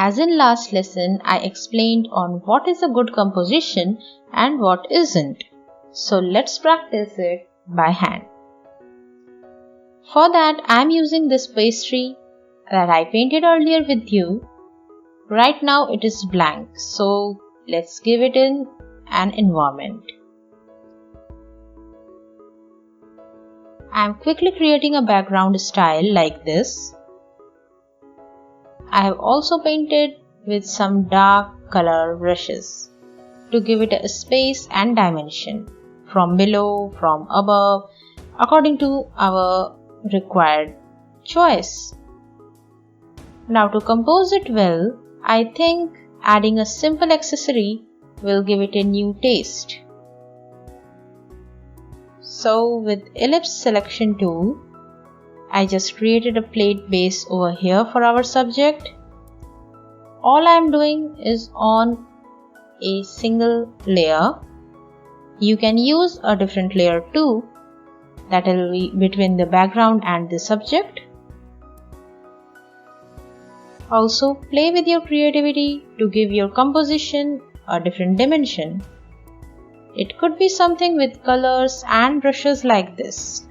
As in last lesson, I explained on what is a good composition and what isn't. So let's practice it by hand. For that, I am using this pastry that I painted earlier with you. Right now it is blank, so let's give it in an environment. I am quickly creating a background style like this. I have also painted with some dark color brushes to give it a space and dimension from below, from above, according to our required choice. Now to compose it well, I think adding a simple accessory will give it a new taste. So with ellipse selection tool, I just created a plate base over here for our subject. All I am doing is on a single layer. You can use a different layer too, that will be between the background and the subject. Also play with your creativity to give your composition a different dimension. It could be something with colors and brushes like this.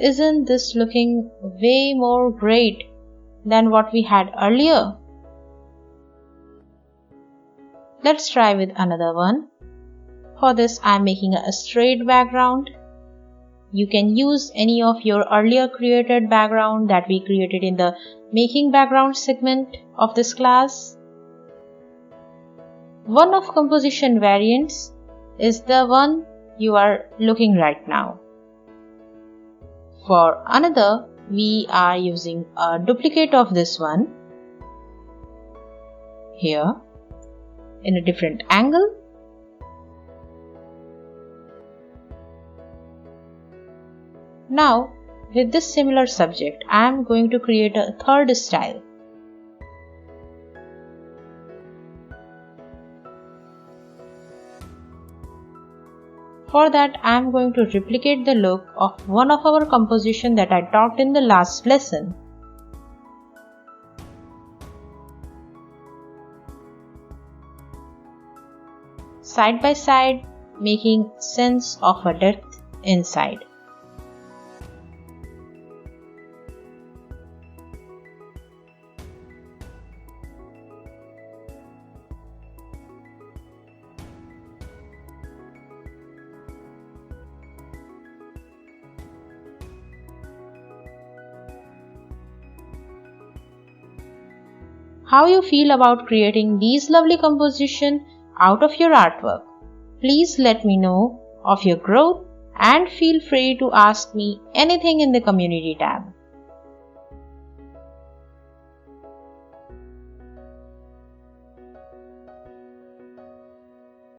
Isn't this looking way more great than what we had earlier? Let's try with another one. For this, I am making a straight background. You can use any of your earlier created background that we created in the making background segment of this class. One of composition variants is the one you are looking right now. For another, we are using a duplicate of this one here in a different angle. Now, with this similar subject, I am going to create a third style. For that, I am going to replicate the look of one of our composition that I talked in the last lesson. Side by side, making sense of a depth inside. How you feel about creating these lovely compositions out of your artwork? Please let me know of your growth and feel free to ask me anything in the community tab.